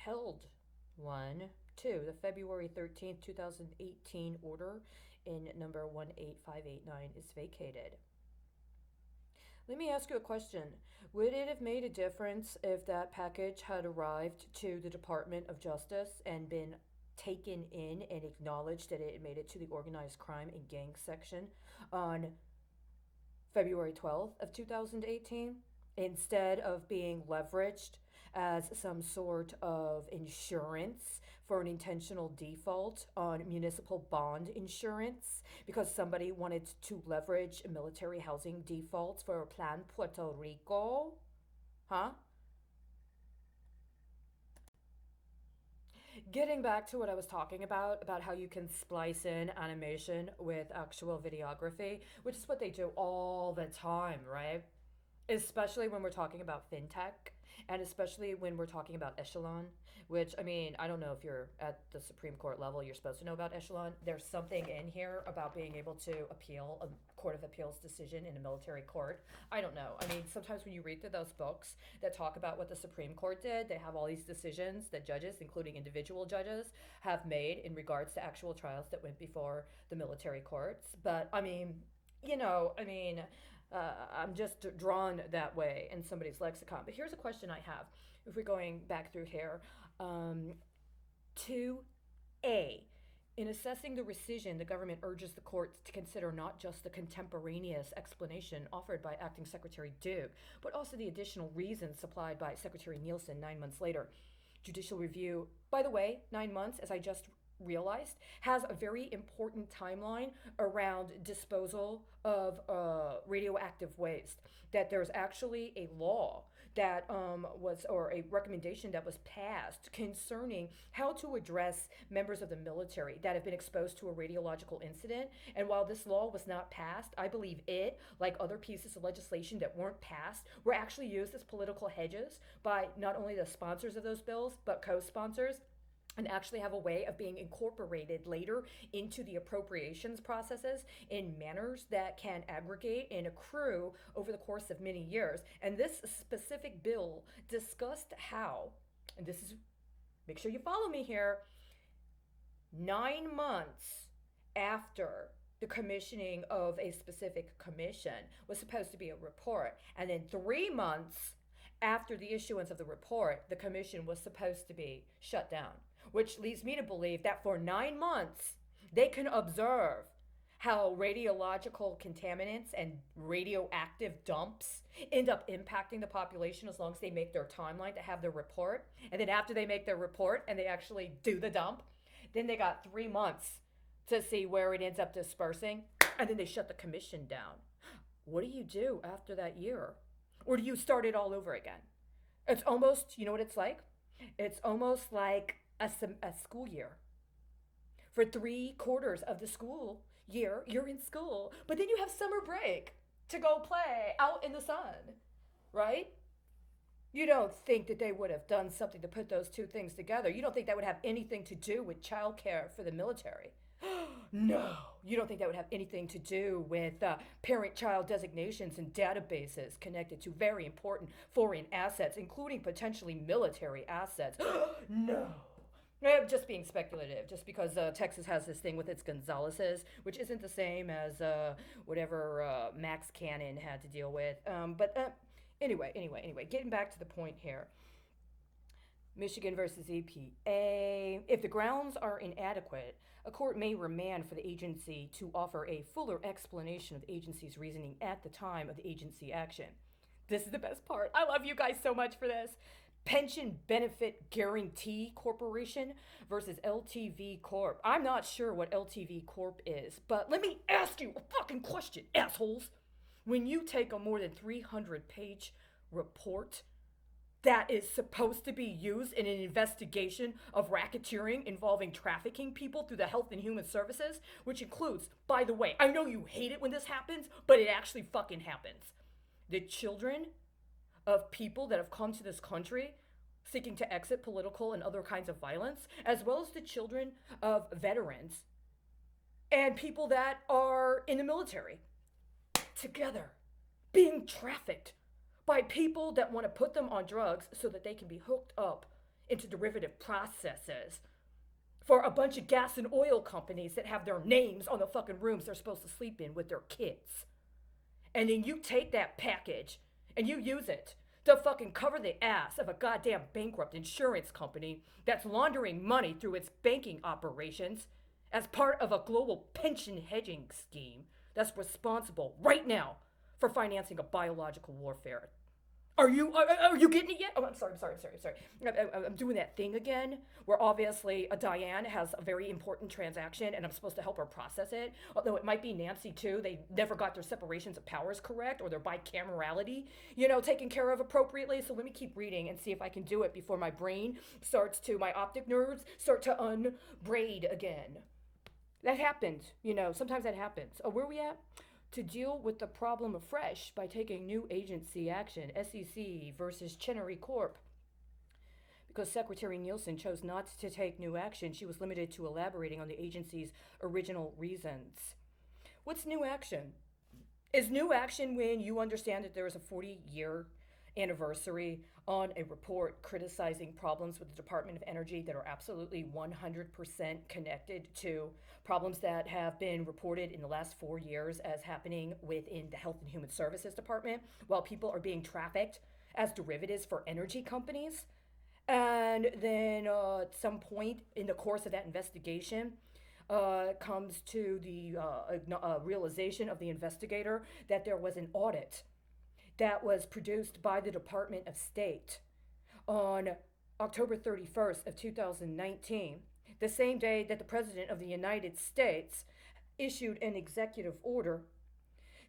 upheld one. Two, the February 13th, 2018 order in number 18589 is vacated. Let me ask you a question. Would it have made a difference if that package had arrived to the Department of Justice and been taken in and acknowledged that it made it to the organized crime and gang section on February 12th of 2018 instead of being leveraged as some sort of insurance for an intentional default on municipal bond insurance because somebody wanted to leverage military housing defaults for Plan Puerto Rico? Huh? Getting back to what I was talking about how you can splice in animation with actual videography, which is what they do all the time, right? Especially when we're talking about fintech and especially when we're talking about echelon, which I mean, I don't know if you're at the Supreme Court level, you're supposed to know about echelon. There's something in here about being able to appeal a Court of Appeals decision in a military court. I don't know. I mean, sometimes when you read through those books that talk about what the Supreme Court did, they have all these decisions that judges, including individual judges, have made in regards to actual trials that went before the military courts. But I mean, I mean, I'm just drawn that way in somebody's lexicon. But here's a question I have. If we're going back through here, um, 2A. In assessing the rescission, the government urges the court to consider not just the contemporaneous explanation offered by Acting Secretary Duke, but also the additional reasons supplied by Secretary Nielsen 9 months later. Judicial review, by the way, 9 months, as I just realized, has a very important timeline around disposal of radioactive waste. That there's actually a law that or a recommendation that was passed concerning how to address members of the military that have been exposed to a radiological incident. And while this law was not passed, I believe it, like other pieces of legislation that weren't passed, were actually used as political hedges by not only the sponsors of those bills, but co sponsors, and actually have a way of being incorporated later into the appropriations processes in manners that can aggregate and accrue over the course of many years. And this specific bill discussed how, and this is, make sure you follow me here, 9 months after the commissioning of a specific commission was supposed to be a report, and then 3 months after the issuance of the report, the commission was supposed to be shut down, which leads me to believe that for 9 months, they can observe how radiological contaminants and radioactive dumps end up impacting the population as long as they make their timeline to have their report. And then after they make their report and they actually do the dump, then they got 3 months to see where it ends up dispersing, and then they shut the commission down. What do you do after that year? Or do you start it all over again? It's almost, you know what it's like? It's almost like a school year. For 3 quarters of the school year, you're in school, but then you have summer break to go play out in the sun, right? You don't think that they would have done something to put those two things together. You don't think that would have anything to do with childcare for the military. No, you don't think that would have anything to do with parent child designations and databases connected to very important foreign assets, including potentially military assets. No. I'm just being speculative, just because Texas has this thing with its Gonzaleses, which isn't the same as whatever Max Cannon had to deal with. But anyway, getting back to the point here. Michigan versus EPA. If the grounds are inadequate, a court may remand for the agency to offer a fuller explanation of the agency's reasoning at the time of the agency action. This is the best part. I love you guys so much for this. Pension Benefit Guarantee Corporation versus LTV Corp. I'm not sure what LTV Corp is, but let me ask you a fucking question, assholes. When you take a more than 300-page report that is supposed to be used in an investigation of racketeering involving trafficking people through the Health and Human Services, which includes, by the way, I know you hate it when this happens, but it actually fucking happens. The children of people that have come to this country seeking to exit political and other kinds of violence, as well as the children of veterans and people that are in the military, together, being trafficked by people that want to put them on drugs so that they can be hooked up into derivative processes for a bunch of gas and oil companies that have their names on the fucking rooms they're supposed to sleep in with their kids. And then you take that package and you use it to fucking cover the ass of a goddamn bankrupt insurance company that's laundering money through its banking operations as part of a global pension hedging scheme that's responsible right now for financing a biological warfare. Are you getting it yet? Oh, I'm sorry. I'm doing that thing again where obviously a Diane has a very important transaction and I'm supposed to help her process it. Although it might be Nancy too. They never got their separations of powers correct or their bicamerality, taken care of appropriately. So let me keep reading and see if I can do it before my brain my optic nerves start to unbraid again. That happens, sometimes that happens. Oh, where are we at? To deal with the problem afresh by taking new agency action, SEC versus Chenery Corp. Because Secretary Nielsen chose not to take new action, she was limited to elaborating on the agency's original reasons. What's new action? Is new action when you understand that there is a 40-year anniversary on a report criticizing problems with the Department of Energy that are absolutely 100% connected to problems that have been reported in the last 4 years as happening within the Health and Human Services Department while people are being trafficked as derivatives for energy companies? And then at some point in the course of that investigation, comes to the realization of the investigator that there was an audit that was produced by the Department of State on October 31st of 2019, the same day that the President of the United States issued an executive order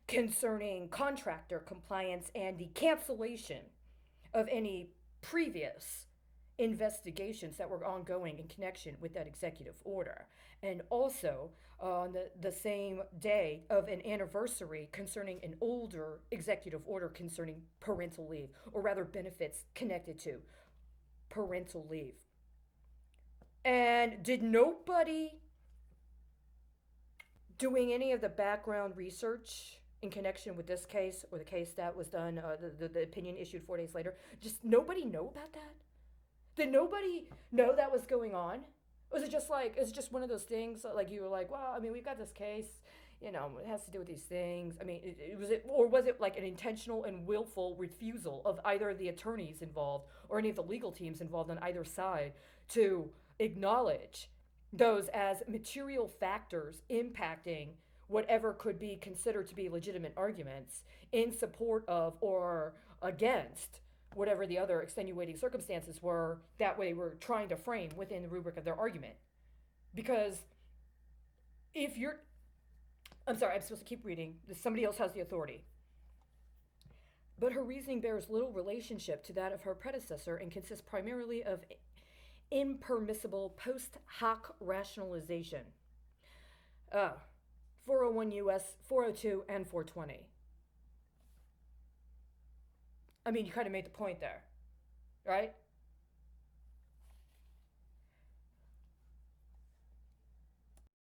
concerning contractor compliance and the cancellation of any previous investigations that were ongoing in connection with that executive order. And also on the same day of an anniversary concerning an older executive order concerning parental leave, or rather benefits connected to parental leave. And did nobody doing any of the background research in connection with this case or the case that was done, the opinion issued 4 days later, just nobody know about that? Did nobody know that was going on? Was it just one of those things like you were like, well, I mean, we've got this case, it has to do with these things. I mean, was it like an intentional and willful refusal of either the attorneys involved or any of the legal teams involved on either side to acknowledge those as material factors impacting whatever could be considered to be legitimate arguments in support of or against whatever the other extenuating circumstances were that they were trying to frame within the rubric of their argument? Because I'm sorry, I'm supposed to keep reading. Somebody else has the authority. But her reasoning bears little relationship to that of her predecessor and consists primarily of impermissible post hoc rationalization. 401 U.S. 402 and 420. I mean, you kind of made the point there, right?